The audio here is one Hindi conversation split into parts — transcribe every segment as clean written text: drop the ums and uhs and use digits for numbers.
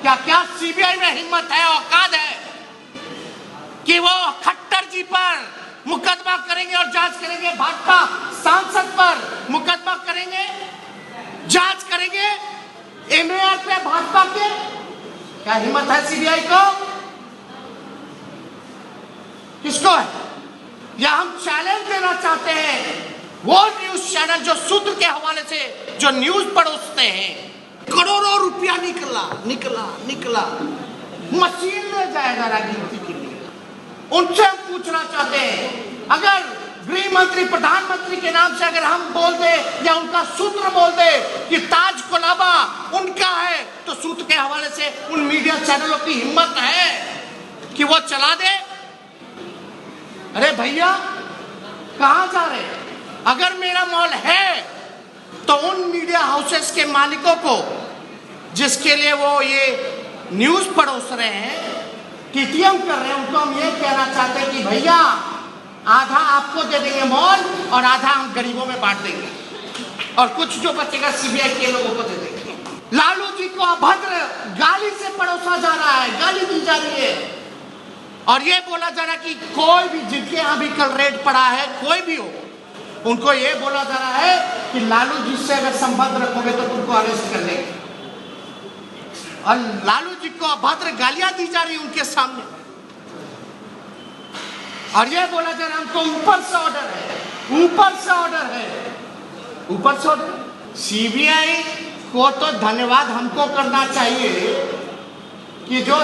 क्या क्या सीबीआई में हिम्मत है, औकात है कि वो खट्टर जी पर मुकदमा करेंगे और जांच करेंगे, भाजपा सांसद पर मुकदमा करेंगे, जांच करेंगे, एमएलए पे भाजपा के? क्या हिम्मत है सीबीआई को? किसको है? या हम चैलेंज देना चाहते हैं वो न्यूज चैनल जो सूत्र के हवाले से जो न्यूज परोसते हैं, करोड़ों रुपया निकला निकला निकला, मशीन ले जाएगा राजनीति के लिए। उनसे हम पूछना चाहते हैं, अगर गृह मंत्री प्रधानमंत्री के नाम से अगर हम बोल दे या उनका सूत्र बोल दे कि ताज कोलाबा उनका है, तो सूत्र के हवाले से उन मीडिया चैनलों की हिम्मत है कि वो चला दे? अरे भैया कहां जा रहे हैं? अगर मेरा मॉल है तो उन मीडिया हाउसेस के मालिकों को जिसके लिए वो ये न्यूज परोस रहे हैं, टीटीएम कर रहे हैं, उनको हम ये कहना चाहते हैं कि भैया आधा आपको दे देंगे मॉल और आधा हम गरीबों में बांट देंगे और कुछ जो बचेगा सीबीआई के लोगों को दे देंगे। लालू जी को अभद्र गाली से परोसा जा रहा है, गाली दी जा रही है और ये बोला जा रहा है कि कोई भी जिनके यहाँ भी कल रेड पड़ा है, कोई भी हो, उनको ये बोला जा रहा है कि लालू जी से अगर संबंध रखोगे तो तुमको अरेस्ट कर लेंगे और लालू जी को अभद्र गालियां दी जा रही उनके सामने और ये बोला जा रहा है हमको ऊपर से ऑर्डर है, ऊपर से ऑर्डर है, ऊपर से ऑर्डर। सीबीआई को तो धन्यवाद हमको करना चाहिए कि जो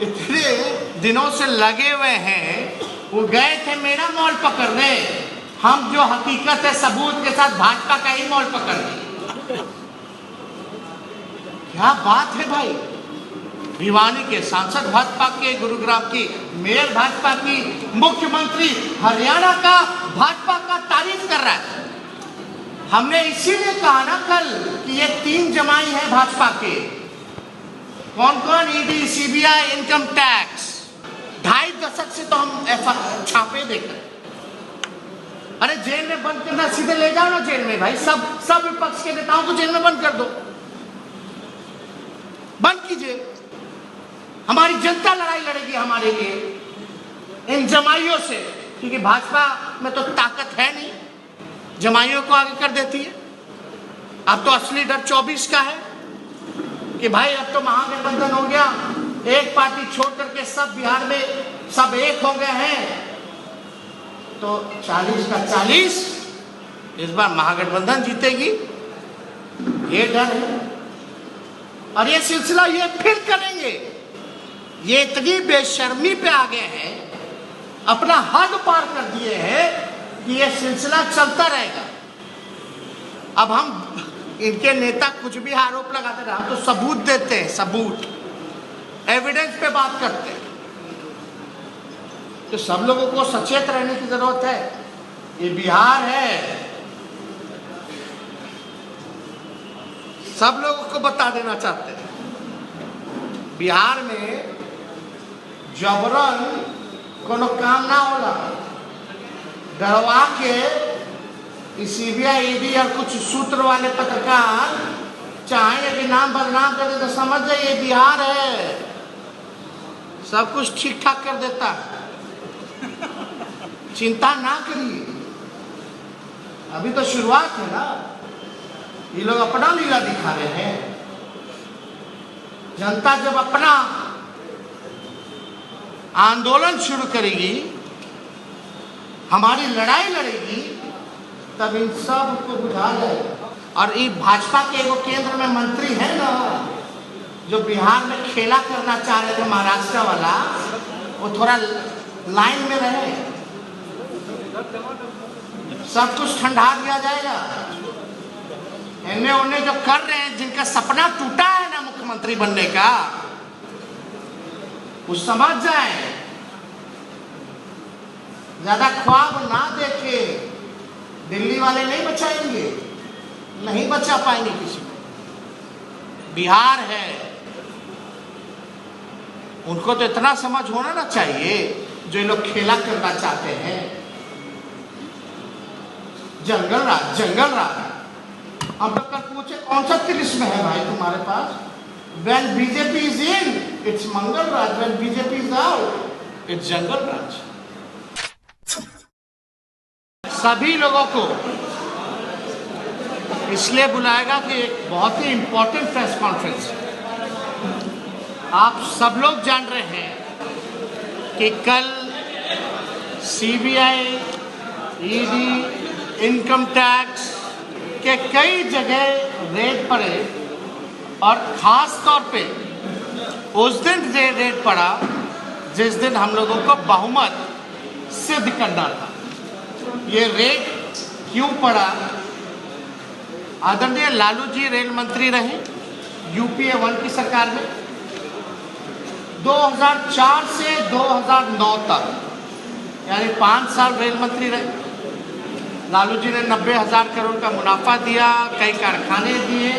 इतने दिनों से लगे हुए हैं, वो गए थे मेरा मॉल पकड़ने, हम जो हकीकत है सबूत के साथ भाजपा का ही मॉल पकड़ दिए। क्या बात है भाई, भिवानी के सांसद भाजपा के, गुरुग्राम की मेयर भाजपा की, मुख्यमंत्री हरियाणा का भाजपा का तारीफ कर रहा है। हमने इसीलिए कहा ना कल कि ये 3 जमाई है भाजपा के। कौन कौन? ED, CBI, income tax. 2.5 दशक से तो हम ऐसा छापे देख रहे हैं। अरे जेल में बंद करना, सीधे ले जाओ ना जेल में भाई, सब विपक्ष के नेताओं को जेल में बंद कर दो, बंद कीजिए। हमारी जनता लड़ाई लड़ेगी हमारे लिए इन जमाइयों से, क्योंकि भाजपा में तो ताकत है नहीं, जमाइयों को आगे कर देती है। अब तो असली डर 24 का है कि भाई अब तो महागठबंधन हो गया, एक पार्टी छोड़ करके सब बिहार में सब एक हो गए हैं, तो 40 का 40 इस बार महागठबंधन जीतेगी, ये डर है। और ये सिलसिला ये फिर करेंगे, ये इतनी बेशर्मी पे आ गए हैं, अपना हद पार कर दिए हैं कि ये सिलसिला चलता रहेगा। अब हम इनके नेता कुछ भी आरोप लगाते रहे, हम तो सबूत देते हैं, सबूत एविडेंस पे बात करते हैं। तो सब लोगों को सचेत रहने की जरूरत है। ये बिहार है, सब लोगों को बता देना चाहते हैं, बिहार में जबरन कोनो काम ना होला, डरवा के सीबीआई, ईडी और कुछ सूत्र वाले पत्रकार चाहे कि नाम बदनाम कर दे तो समझ जाइए बिहार है, सब कुछ ठीक ठाक कर देता है, चिंता ना करिए। अभी तो शुरुआत है ना, ये लोग अपना लीला दिखा रहे हैं। जनता जब अपना आंदोलन शुरू करेगी, हमारी लड़ाई लड़ेगी, तब इन सब को बुझा जाएगा। और ये भाजपा के एगो केंद्र में मंत्री है ना, जो बिहार में खेला करना चाह रहे थे महाराष्ट्र वाला, वो थोड़ा लाइन में रहे, सब कुछ ठंडा दिया जाएगा। इन्हें उन्हें जो कर रहे हैं, जिनका सपना टूटा है ना मुख्यमंत्री बनने का, वो समझ जाए, ज्यादा ख्वाब ना देखे। दिल्ली वाले नहीं बचाएंगे, नहीं बचा पाएंगे किसी को। बिहार है, उनको तो इतना समझ होना ना चाहिए, जो लोग खेला करना चाहते हैं। जंगल राज, जंगल राज। हम लोग कल पूछे कौन सा 30 में है भाई तुम्हारे पास, When BJP is in, it's Mangal Raj. When BJP is out, it's Jungle Raj. सभी लोगों को इसलिए बुलाएगा कि एक बहुत ही इंपॉर्टेंट प्रेस कॉन्फ्रेंस। आप सब लोग जान रहे हैं कि कल सीबीआई, ईडी, इनकम टैक्स के कई जगह रेड पड़े और खास तौर पे उस दिन रेड पड़ा जिस दिन हम लोगों को बहुमत सिद्ध करना था। ये रेड क्यों पड़ा? आदरणीय लालू जी रेल मंत्री रहे यूपीए 1 की सरकार में 2004 से 2009 तक, यानी 5 साल रेल मंत्री रहे। लालू जी ने 90,000 करोड़ का मुनाफा दिया, कई कारखाने दिए,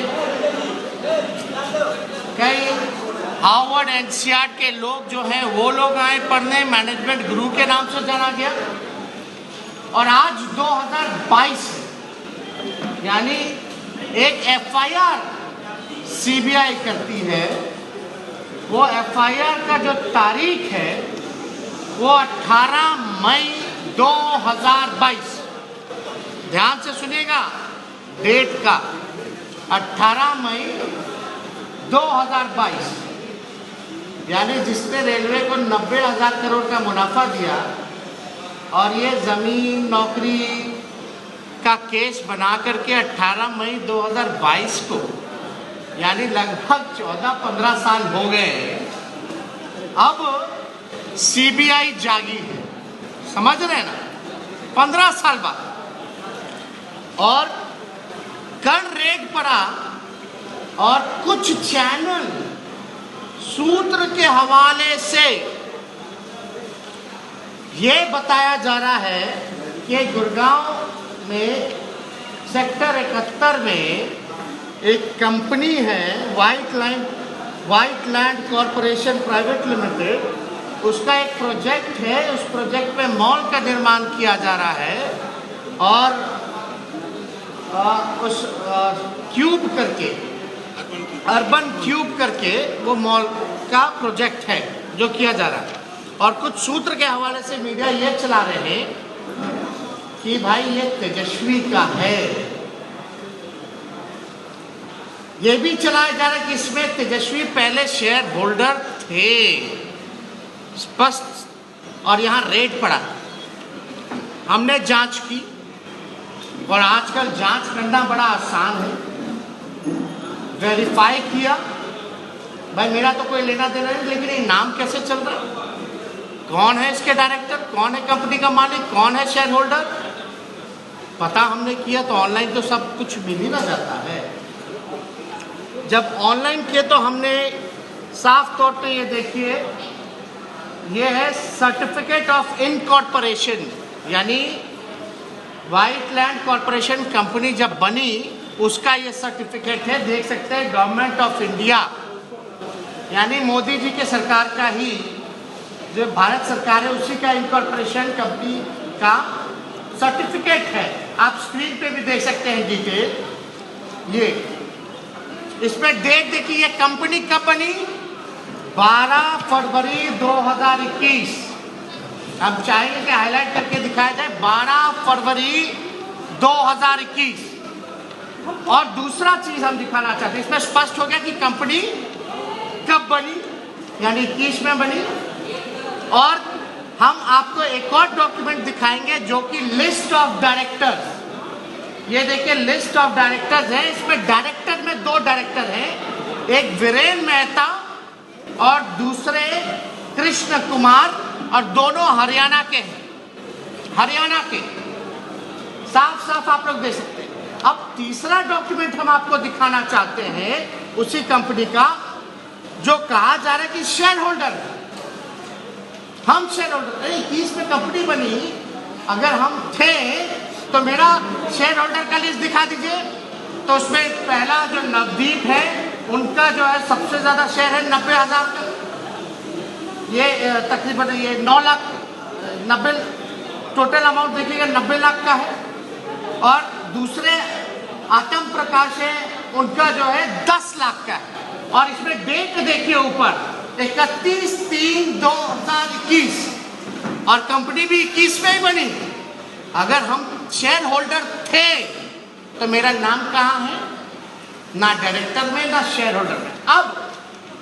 कई हार्वर्ड एनसीईआरटी के लोग जो हैं वो लोग आए पढ़ने, मैनेजमेंट गुरु के नाम से जाना गया। और आज 2022 यानी एक एफआईआर सीबीआई करती है, वो एफआईआर का जो तारीख है वो 18 मई 2022, ध्यान से सुनिएगा डेट का, 18 मई 2022, यानी जिसने रेलवे को 90,000 करोड़ का मुनाफा दिया और ये ज़मीन नौकरी का केस बना करके 18 मई 2022 को, यानी लगभग 14-15 साल हो गए, अब सीबीआई जागी है। समझ रहे हैं ना? 15 साल बाद। और कल रेड पड़ा और कुछ चैनल सूत्र के हवाले से ये बताया जा रहा है कि गुड़गांव में सेक्टर 71 में एक कंपनी है white land corporation private limited, उसका एक प्रोजेक्ट है। उस प्रोजेक्ट में मॉल का निर्माण किया जा रहा है और उस क्यूब करके, अर्बन क्यूब करके वो मॉल का प्रोजेक्ट है जो किया जा रहा है। और कुछ सूत्र के हवाले से मीडिया ये चला रहे हैं कि भाई ये तेजस्वी का है। ये भी चलाया जा रहा है कि इसमें तेजस्वी पहले शेयर होल्डर थे, स्पष्ट। और यहाँ रेड पड़ा। हमने जांच की और आजकल जांच करना बड़ा आसान है। वेरीफाई किया, भाई मेरा तो कोई लेना देना नहीं, लेकिन ये नाम कैसे चल रहा है, कौन है इसके डायरेक्टर, कौन है कंपनी का मालिक, कौन है शेयर होल्डर, पता हमने किया। तो ऑनलाइन तो सब कुछ मिल ही ना जाता है। जब ऑनलाइन किए तो हमने साफ तौर पे ये देखिए, ये है सर्टिफिकेट ऑफ इनकॉर्पोरेशन, यानी व्हाइट लैंड कॉरपोरेशन कंपनी जब बनी उसका ये सर्टिफिकेट है। देख सकते हैं गवर्नमेंट ऑफ इंडिया, यानी मोदी जी के सरकार का ही, जो भारत सरकार है उसी का इनकॉर्पोरेशन कंपनी का सर्टिफिकेट है। आप स्क्रीन पे भी देख सकते हैं डिटेल। ये इसमें डेट देखिए, ये कंपनी कब बनी? 12 फरवरी 2021। हम चाहेंगे कि हाईलाइट करके दिखाया जाए 12 फरवरी 2021। और दूसरा चीज हम दिखाना चाहते हैं, इसमें स्पष्ट हो गया कि कंपनी कब बनी, यानी 21 में बनी। और हम आपको एक और डॉक्यूमेंट दिखाएंगे जो कि लिस्ट ऑफ डायरेक्टर्स, ये देखिए लिस्ट ऑफ डायरेक्टर्स है। इसमें डायरेक्टर में 2 डायरेक्टर हैं, एक वीरेन मेहता और दूसरे कृष्ण कुमार, और दोनों हरियाणा के हैं, हरियाणा के, साफ साफ आप लोग देख सकते हैं। अब तीसरा डॉक्यूमेंट हम आपको दिखाना चाहते हैं उसी कंपनी का, जो कहा जा रहा है कि शेयर होल्डर, हम शेयर होल्डर, 21 में कंपनी बनी, अगर हम थे तो मेरा शेयर होल्डर का लिस्ट दिखा दीजिए। तो उसमें पहला जो नवदीप है, उनका जो है सबसे ज्यादा शेयर है 90,000 का, ये तकरीबन ये 9 लाख 90 टोटल अमाउंट देखिएगा 90 लाख का है। और दूसरे आतम प्रकाश है, उनका जो है 10 लाख का है। और इसमें डेट देखिए ऊपर 31/3/2021 और कंपनी भी 21 में ही बनी। अगर हम शेयर होल्डर थे तो मेरा नाम कहाँ है? ना डायरेक्टर में ना शेयर होल्डर में। अब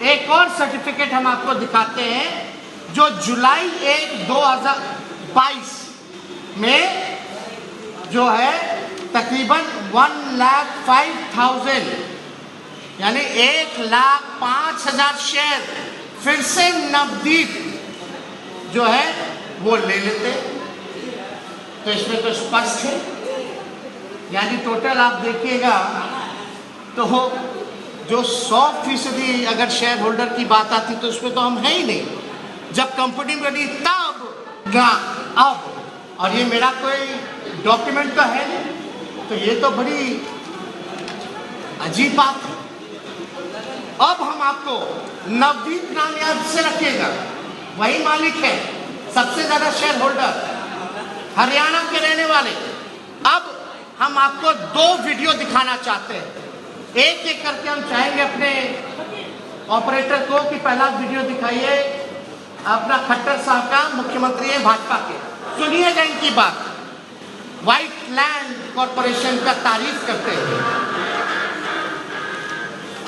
एक और सर्टिफिकेट हम आपको दिखाते हैं जो जुलाई 1, 2022 में जो है तकरीबन 1,05,000 यानी 1,05,000 शेयर फिर से नवदीप जो है वो ले लेते। तो इसमें तो स्पष्ट है, यानी टोटल आप देखिएगा तो जो 100% अगर शेयर होल्डर की बात आती तो उसमें तो हम है ही नहीं। जब कंपनी बनी तब अब, और ये मेरा कोई डॉक्यूमेंट तो है नहीं, तो ये तो बड़ी अजीब बात है। अब हम आपको नवदीप नाम याद से रखिएगा, वही मालिक है, सबसे ज्यादा शेयर होल्डर, हरियाणा के रहने वाले। अब हम आपको 2 वीडियो दिखाना चाहते हैं, एक एक करके हम चाहेंगे अपने ऑपरेटर को कि पहला वीडियो दिखाइए अपना खट्टर साहब का, मुख्यमंत्री है भाजपा के। सुनिएगा इनकी बात, व्हाइट लैंड कॉरपोरेशन का तारीफ करते हैं।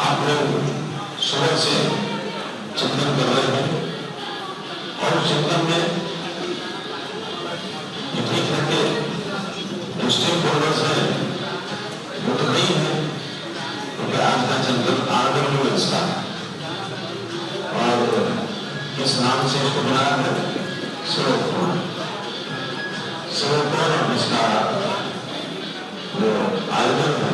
आप लोग सुबह से चिंतन कर रहे हैं और चिंतन में ठीक है कि स्टेक होल्डर्स हैं वो तो नहीं है, क्योंकि आज का चिंतन RWS का और इस नाम से इसको बनाया है सिरोपोल इसका जो आयोजन है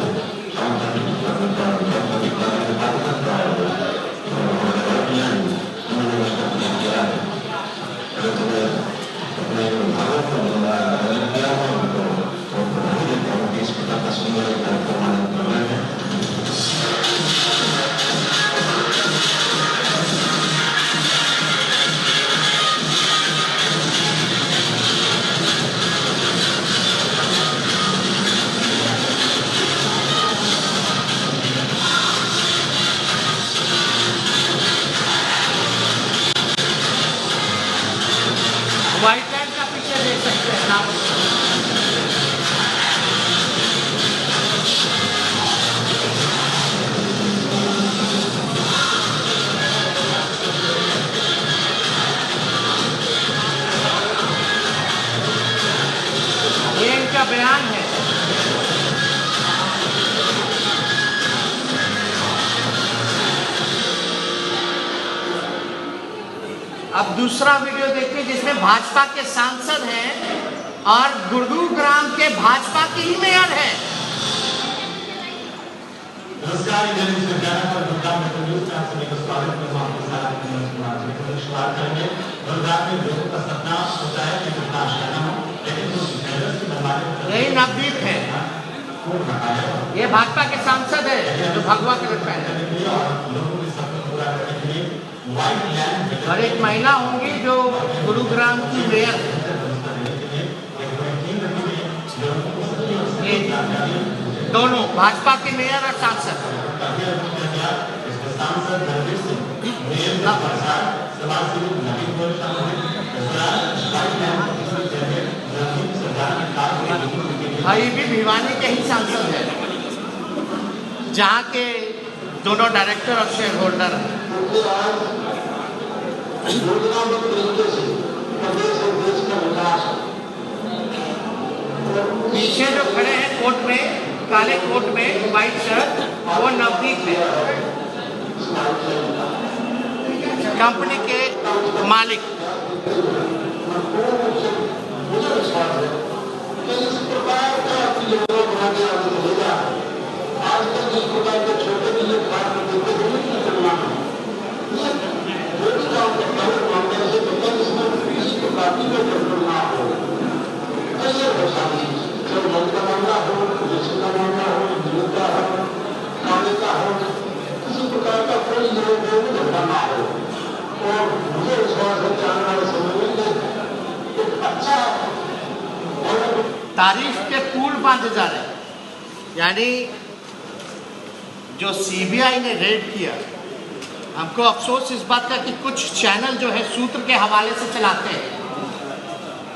व्हाइट लैंड का पीछे देख सकते हैं नाम। ये इनका बयान है। अब दूसरा वीडियो देखिए जिसमें भाजपा के सांसद हैं और गुरुग्राम के भाजपा के ही मेयर हैं। नमस्कार, गुरुग्राम में स्वागत करना आपके साथ शुरुआत करेंगे। गुरुग्राम में लोगों का सपना होता है कि प्रकाश करना हो, लेकिन यही नवदीप है, ये भाजपा के सांसद है जो भगवा कलर पहने, और एक महिला होंगी जो गुरुग्राम की मेयर है। ये दोनों भाजपा के मेयर और सांसद। ये भी भिवानी के ही सांसद है, जहाँ के दोनों डायरेक्टर और शेयर होल्डर हैं। पीछे जो खड़े हैं कोट में, काले कोट में, व्हाइट शर्ट, वो नवदीप है, कंपनी के मालिक। तारीफ के पुल बांधे जा रहे हैं, यानी जो CBI ने रेड किया हमको अफसोस इस बात का कि कुछ चैनल जो है सूत्र के हवाले से चलाते हैं,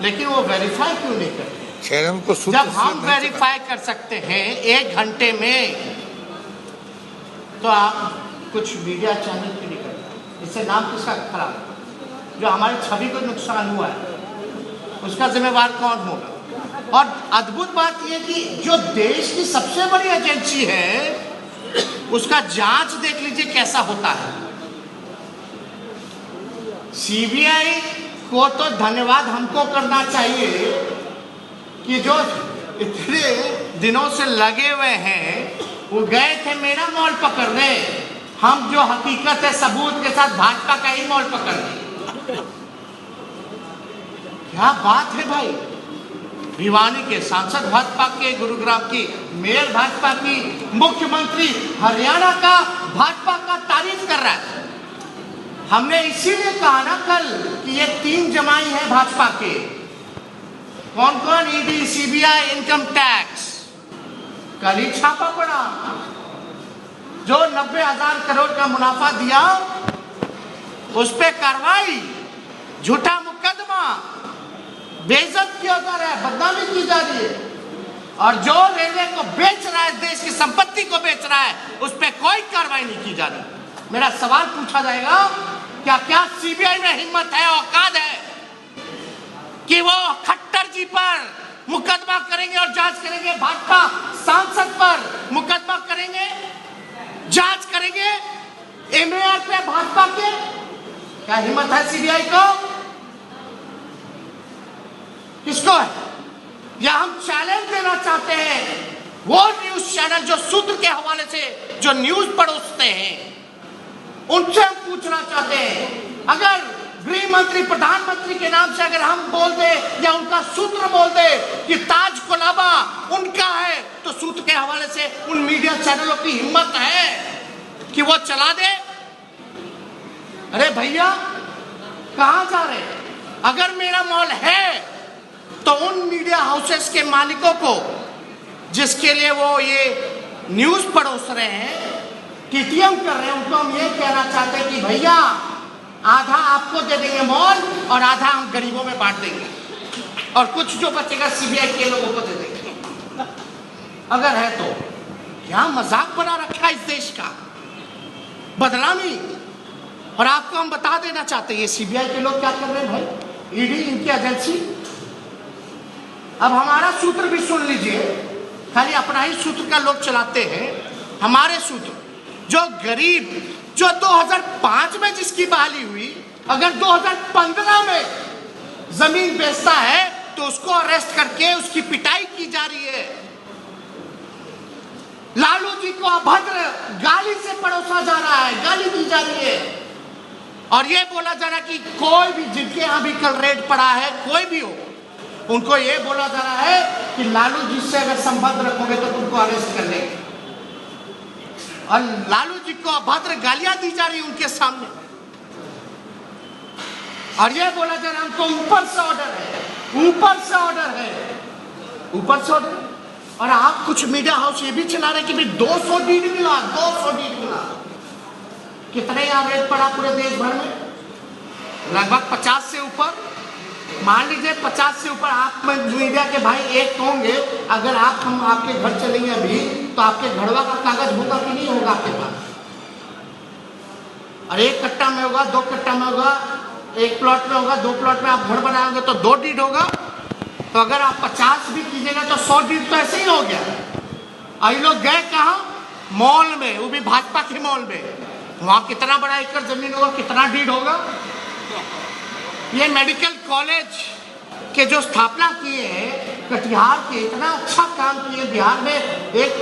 लेकिन वो वेरीफाई क्यों नहीं करते? चैनल को जब हम वेरीफाई कर सकते हैं 1 घंटे में, तो आप कुछ मीडिया चैनल क्यों नहीं करते? इससे नाम किसका खराब? जो हमारी छवि को नुकसान हुआ है उसका जिम्मेवार कौन होगा? और अद्भुत बात यह कि जो देश की सबसे बड़ी एजेंसी है उसका जांच देख लीजिए कैसा होता है। सीबीआई को तो धन्यवाद हमको करना चाहिए कि जो इतने दिनों से लगे हुए हैं, वो गए थे मेरा मॉल पकड़ने, हम जो हकीकत है सबूत के साथ भाजपा का ही मॉल पकड़ लिए। क्या बात है भाई! भिवानी के सांसद भाजपा के, गुरुग्राम की मेयर भाजपा की, मुख्यमंत्री हरियाणा का भाजपा का तारीफ कर रहा है। हमने इसीलिए कहा ना कल कि ये 3 जमाई है भाजपा के। कौन कौन? ED, CBI, income tax. कल ही छापा पड़ा, जो 90,000 करोड़ का मुनाफा दिया उस पे कार्रवाई, झूठा मुकदमा, बेइज्जत किया जा रहा है, बदनामी की जा रही है। और जो रेलवे को बेच रहा है, देश की संपत्ति को बेच रहा है, उस पर कोई कार्रवाई नहीं की जा रही। मेरा सवाल पूछा जाएगा, क्या सीबीआई में हिम्मत है, औकात है कि वो खट्टर जी पर मुकदमा करेंगे और जांच करेंगे? भाजपा सांसद पर मुकदमा करेंगे, जांच करेंगे एमएआर पे भाजपा के? क्या हिम्मत है सीबीआई को? किसको है? या हम चैलेंज देना चाहते हैं वो न्यूज चैनल जो सूत्र के हवाले से जो न्यूज परोसते हैं, उनसे हम पूछना चाहते हैं, अगर गृह मंत्री, प्रधानमंत्री के नाम से अगर हम बोल दे या उनका सूत्र बोल दे कि ताज कोलाबा उनका है, तो सूत्र के हवाले से उन मीडिया चैनलों की हिम्मत है कि वो चला दे? अरे भैया, कहां जा रहे हैं? अगर मेरा मॉल है तो उन मीडिया हाउसेस के मालिकों को, जिसके लिए वो ये न्यूज परोस रहे हैं, टीटीएम कर रहे हैं, उनको हम ये कहना चाहते हैं कि भैया, आधा आपको दे देंगे मॉल और आधा हम गरीबों में बांट देंगे, और कुछ जो बचेगा सीबीआई के लोगों को दे देंगे। अगर है तो क्या मजाक बना रखा है इस देश का, बदनामी। और आपको हम बता देना चाहते हैं ये सीबीआई के लोग क्या कर रहे हैं भाई, ईडी, इनकी एजेंसी। अब हमारा सूत्र भी सुन लीजिए, खाली अपना ही सूत्र का लोग चलाते हैं। हमारे सूत्र, जो गरीब, जो 2005 में जिसकी बहाली हुई, अगर 2015 में जमीन बेचता है तो उसको अरेस्ट करके उसकी पिटाई की जा रही है। लालू जी को अभद्र गाली से परोसा जा रहा है, गाली दी जा रही है, और ये बोला जा रहा है कि कोई भी, जिनके यहां भी कल रेड पड़ा है, कोई भी हो, उनको ये बोला जा रहा है कि लालू जी से अगर संबंध रखोगे तो तुमको अरेस्ट कर लेंगे। और लालू जी को अभद्र गालियां दी जा रही उनके सामने, और ये बोला जा रहा है हमको ऊपर से ऑर्डर है, ऊपर से ऑर्डर है, ऊपर से ऑर्डर। और आप कुछ मीडिया हाउस ये भी चला रहे कि भाई 200 डीड मिला, 200 डीड मिला। कितने यहाँ रेट पड़ा पूरे देश भर में? लगभग 50 से ऊपर। मान लीजिए 50 से ऊपर। आप में मीडिया के भाई एक होंगे, अगर हम आपके घर चलेंगे अभी, तो आपके घरवा का कागज होगा कि नहीं होगा आपके पास? और 1 कट्टा में होगा, 2 कट्टा में होगा, 1 प्लॉट में होगा, 2 प्लॉट में आप घर बनाओगे तो 2 डीड होगा। तो अगर आप 50 भी कीजिएगा तो 100 डीड तो ऐसे ही हो गया। और ये लोग गए कहाँ? मॉल में, वो भी भाजपा के मॉल में। वहां कितना बड़ा एकड़ जमीन होगा, कितना डीड होगा? ये मेडिकल कॉलेज के जो स्थापना किए हैं कटिहार के, इतना अच्छा काम किए बिहार में, एक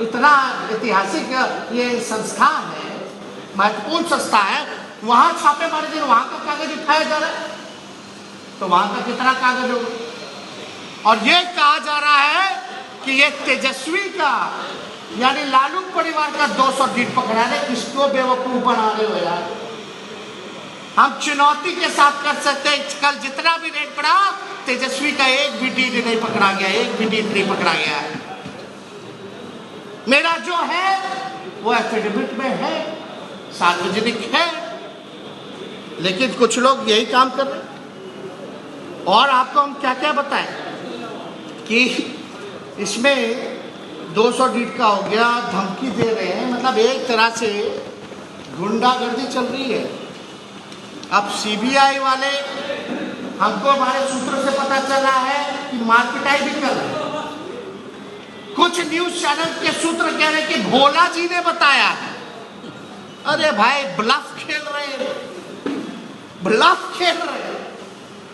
इतना ऐतिहासिक ये संस्थान है, महत्वपूर्ण संस्था है, वहां छापे मारे दिन वहां का कागज उठाया जा रहा है, तो वहां का कितना कागज होगा? और ये कहा जा रहा है कि ये तेजस्वी का, यानी लालू परिवार का 200 डीड पकड़ा रहे। किसको बेवकूफ बना रहे हो यार? हम चुनौती के साथ कर सकते हैं, कल जितना भी रेट पड़ा, तेजस्वी का एक भी डीड नहीं पकड़ा गया, एक भी डीड नहीं पकड़ा गया। मेरा जो है वो एफिडेविट में है, सार्वजनिक है, लेकिन कुछ लोग यही काम कर रहे हैं। और आपको हम क्या क्या बताएं कि इसमें 200 डीट का हो गया, धमकी दे रहे हैं, मतलब एक तरह से गुंडागर्दी चल रही है। अब सीबीआई वाले, हमको हमारे सूत्रों से पता चला है कि मार्केटाई भी कर रहे हैं। कुछ न्यूज चैनल के सूत्र कह रहे हैं कि भोला जी ने बताया है। अरे भाई, ब्लफ खेल रहे हैं, ब्लफ खेल रहे हैं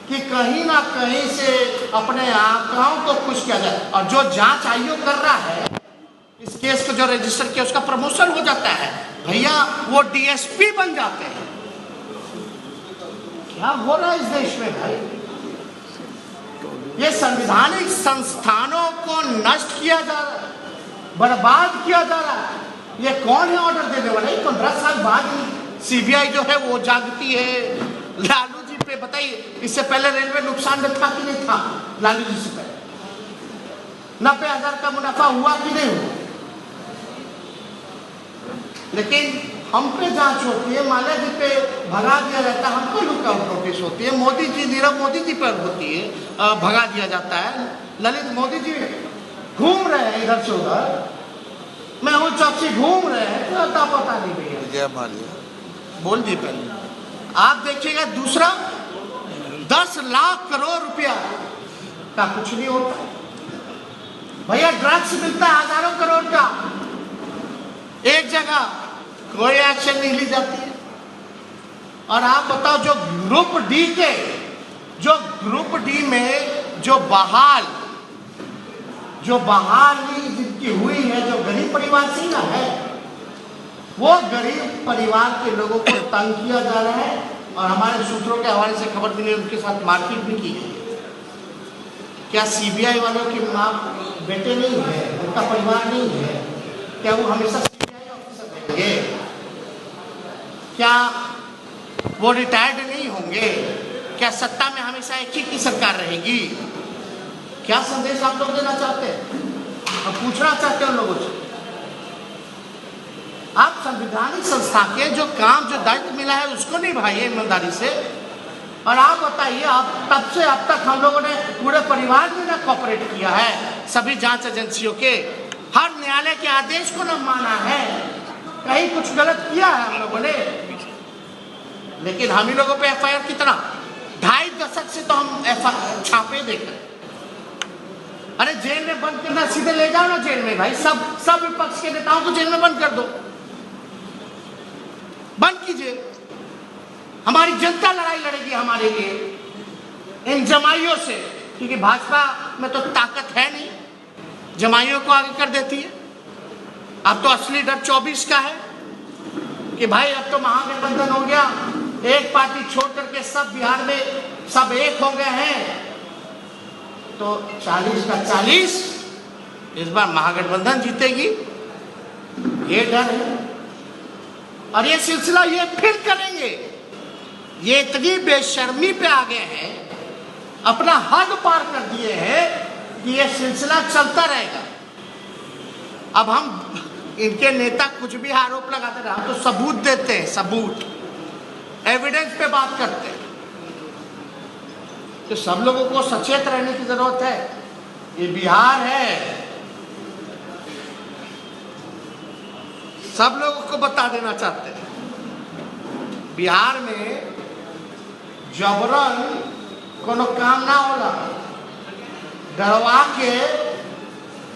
कि कहीं ना कहीं से अपने आंकड़ों को खुश किया जाए। और जो जांच आयोग कर रहा है इस केस को, जो रजिस्टर किया, उसका प्रमोशन हो जाता है भैया, वो डीएसपी बन जाते हैं। क्या हो रहा है इस देश में भाई? ये संवैधानिक संस्थानों को नष्ट किया जा रहा है, बर्बाद किया जा रहा है। ये कौन है ऑर्डर देने वाला? 15 साल बाद सीबीआई जो है वो जागती है। लालू जी पे बताइए, इससे पहले रेलवे नुकसान में था कि नहीं था? लालू जी से पहले 90,000 का मुनाफा हुआ कि नहीं हुआ? लेकिन हम पे जांच होती है, माल्या जी पे भगा दिया जाता है, हम पे लुकआउट नोटिस होती है, मोदी जी, नीरव मोदी जी पर होती है, भगा दिया जाता है। ललित मोदी जी घूम रहे हैं इधर से उधर, मैं वो चौकसी घूम रहे हैं, तो अता पता नहीं भैया। बोल दी पहले। आप देखिएगा दूसरा, 10 लाख करोड़ रुपया का कुछ नहीं होता भैया। ड्रग्स मिलता है हजारों करोड़ का, एक जगह कोई एक्शन नहीं ली जाती है। और आप बताओ, जो ग्रुप डी में जो बहाली जिनकी हुई है, जो गरीब परिवार से ना है, वो गरीब परिवार के लोगों को तंग किया जा रहा है। और हमारे सूत्रों के हवाले से खबर मिली, उनके साथ मारपीट भी की गई। क्या सीबीआई वालों की माँ बेटे नहीं है, उनका परिवार नहीं है? क्या वो हमेशा सीबीआई ऑफिसर रहेंगे? क्या वो रिटायर्ड नहीं होंगे? क्या सत्ता में हमेशा एक ही की सरकार रहेगी? क्या संदेश आप लोग देना चाहते हैं और पूछना चाहते हैं उन लोगों से? आप संवैधानिक संस्था के जो काम, जो दायित्व मिला है, उसको निभाइए ईमानदारी से। और आप बताइए, आप तब से अब तक हम लोगों ने पूरे परिवार ने ना कोऑपरेट किया है, सभी जांच एजेंसियों के हर न्यायालय के आदेश को न माना है, कहीं कुछ गलत किया है हम लोगों ने। लेकिन हम ही लोगों पे एफआईआर कितना, 2.5 दशक से तो हम एफआईआर छापे देख रहे। अरे जेल में बंद करना, सीधे ले जाओ ना जेल में भाई, सब विपक्ष के नेताओं को जेल में बंद कर दो, बंद कीजिए। हमारी जनता लड़ाई लड़ेगी हमारे लिए इन जमाइयों से, क्योंकि भाजपा में तो ताकत है नहीं, जमाइयों को आगे कर देती है। अब तो असली डर 24 का है कि भाई अब तो महागठबंधन हो गया, एक पार्टी छोड़ करके सब बिहार में सब एक हो गए हैं, तो 40 का 40 इस बार महागठबंधन जीतेगी, ये डर है। और ये सिलसिला ये फिर करेंगे, ये इतनी बेशर्मी पे आ गए हैं, अपना हद पार कर दिए हैं कि ये सिलसिला चलता रहेगा। अब हम इनके नेता कुछ भी आरोप लगाते रहे, हम तो सबूत देते हैं, सबूत एविडेंस पे बात करते हैं। तो सब लोगों को सचेत रहने की जरूरत है। ये बिहार है, सब लोगों को बता देना चाहते हैं, बिहार में जबरन कोनो काम ना होला, डरवा के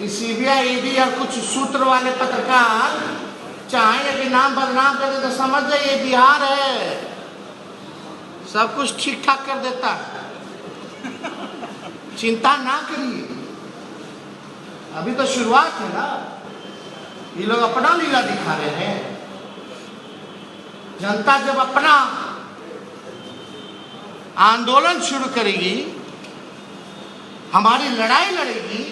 सीबीआई, ईडी और कुछ सूत्र वाले पत्रकार चाहेंगे कि नाम बदनाम कर दे, तो समझ जाइए बिहार है, सब कुछ ठीक ठाक कर देता है, चिंता ना करिए। अभी तो शुरुआत है ना, ये लोग अपना लीला दिखा रहे हैं। जनता जब अपना आंदोलन शुरू करेगी, हमारी लड़ाई लड़ेगी,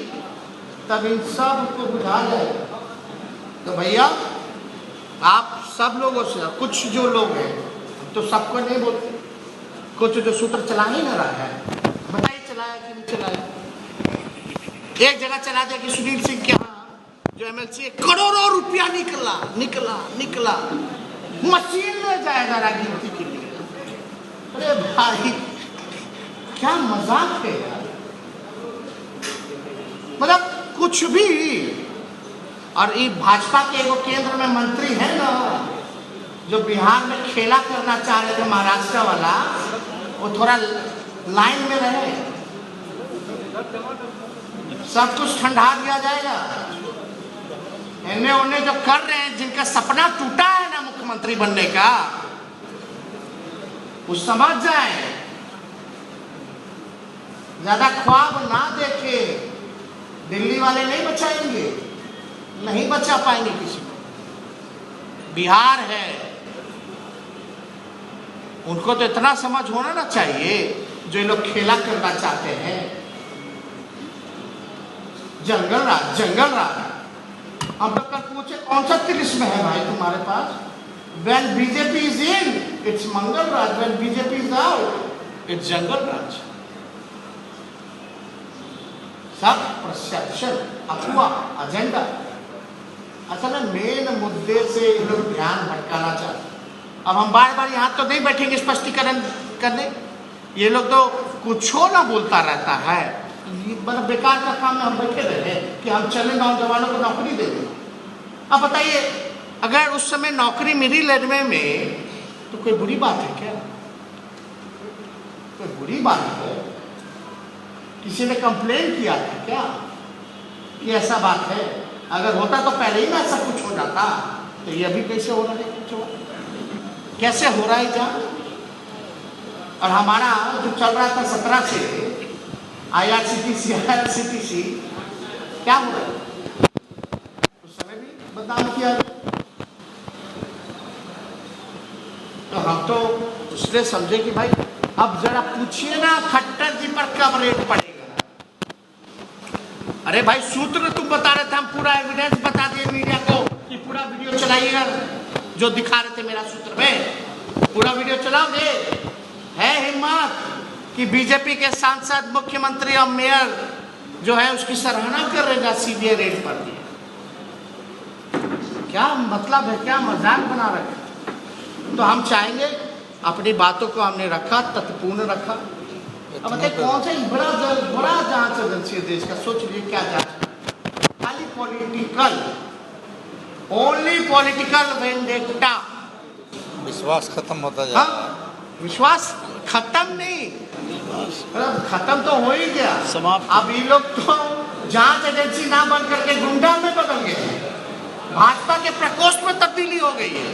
तब इन सब को बुझा जाएगा। तो भैया आप सब लोगों से, कुछ जो लोग हैं, तो सबको नहीं बोलते, कुछ जो सूत्र चला ही ना रहा है, बताइए चलाया कि नहीं चलाया। एक जगह चला दिया कि सुनील सिंह के यहाँ जो एमएलसी करोड़ों रुपया निकला। मशीन ले जाएगा राजनीति के लिए। अरे भाई क्या मजाक है यार, मतलब कुछ भी। और ये भाजपा के एगो केंद्र में मंत्री है ना, जो बिहार में खेला करना चाह रहे थे महाराष्ट्र वाला, वो थोड़ा लाइन में रहे, सब कुछ ठंडा दिया जाएगा। इन्हें उन्हें जो कर रहे हैं, जिनका सपना टूटा है ना मुख्यमंत्री बनने का, वो समझ जाए, ज्यादा ख्वाब ना देखे। दिल्ली वाले नहीं बचाएंगे, नहीं बचा पाएंगे किसी को। बिहार है, उनको तो इतना समझ होना ना चाहिए, जो ये लोग खेला करना चाहते हैं। जंगल राज, जंगल राज। हम लोग कल पूछे कौन सा तिलिस्म है भाई तुम्हारे पास? When BJP is in, it's Mangal Raj. When BJP is out, it's जंगल राज. सब परसेप्शन, अफवाह, एजेंडा। असल में मेन मुद्दे से ये लोग ध्यान भटकाना चाहते हैं। अब हम बार बार यहाँ तो नहीं बैठेंगे स्पष्टीकरण करने, ये लोग तो कुछ ना बोलता रहता है। बड़ा बेकार का काम में हम बैठे रहे कि हम चले नौजवानों को नौकरी दे दें। अब बताइए, अगर उस समय नौकरी मिली रेलवे में तो कोई बुरी बात है क्या? कोई बुरी बात है? किसी ने कंप्लेन किया था क्या कि ऐसा बात है? अगर होता तो पहले ही ना ऐसा कुछ हो जाता। तो ये अभी कैसे हो रहा है, कुछ कैसे हो रहा है क्या? और हमारा जो चल रहा था 17 से IRCTC क्या हो रहा है? उस समय भी बदनाम किया। तो हम तो उसने समझे कि भाई अब जरा पूछिए ना खट्टर जी पर कब रेट पड़ेगा। अरे भाई सूत्र तुम बता रहे थे, हम पूरा एविडेंस बता दिए मीडिया को कि पूरा वीडियो चलाइएगा, जो दिखा रहे थे मेरा सूत्र में पूरा वीडियो चलाओगे? है हिम्मत कि बीजेपी के सांसद, मुख्यमंत्री और मेयर जो है उसकी सराहना कर रहेगा सीबीआई रेड पर दिए? क्या मतलब है, क्या मजाक बना रहे हैं? तो हम चाहेंगे, अपनी बातों को हमने रखा, तथ्यपूर्ण रखा। अब बताइए कौन सा बड़ा जांच एजेंसी है देश का? सोच लीजिए क्या जांच, खाली पॉलिटिकल, ओनली पॉलिटिकल वेंडेटा। विश्वास खत्म होता जा रहा है। विश्वास खत्म नहीं, खत्म तो हो ही गया, समाप्त। अब ये लोग तो जांच एजेंसी ना बन करके गुंडा में बदल गए, भाजपा के प्रकोष्ठ में तब्दीली हो गई है।